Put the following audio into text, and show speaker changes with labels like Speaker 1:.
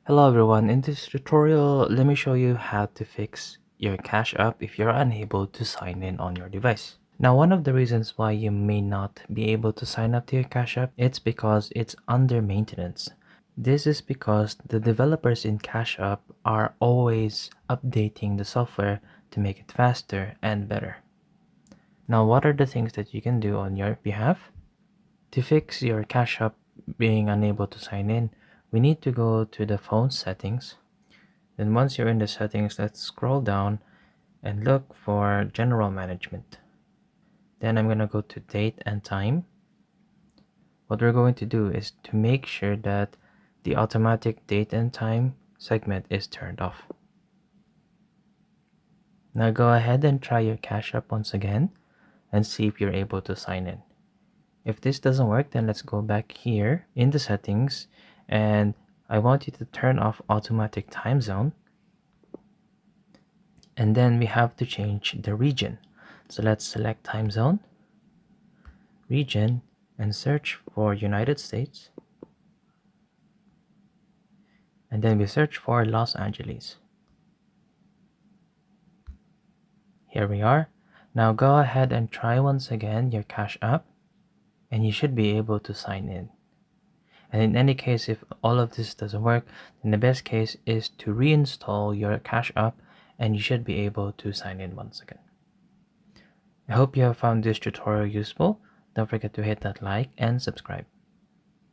Speaker 1: Hello everyone, in this tutorial, let me show you how to fix your Cash App if you're unable to sign in on your device. Now, one of the reasons why you may not be able to sign up to your Cash App, it's because it's under maintenance. This is because the developers in Cash App are always updating the software to make it faster and better. Now, what are the things that you can do on your behalf? To fix your Cash App being unable to sign in, we need to go to the phone settings. Then once you're in the settings, let's scroll down and look for general management. Then I'm going to go to date and time. What we're going to do is to make sure that the automatic date and time segment is turned off. Now go ahead and try your Cash App once again and see if you're able to sign in. If this doesn't work, then let's go back here in the settings, and I want you to turn off automatic time zone. And then we have to change the region. So let's select time zone, region, and search for United States. And then we search for Los Angeles. Here we are. Now go ahead and try once again your Cash App, and you should be able to sign in. And in any case, if all of this doesn't work, then the best case is to reinstall your Cash App, and you should be able to sign in once again. I hope you have found this tutorial useful. Don't forget to hit that like and subscribe.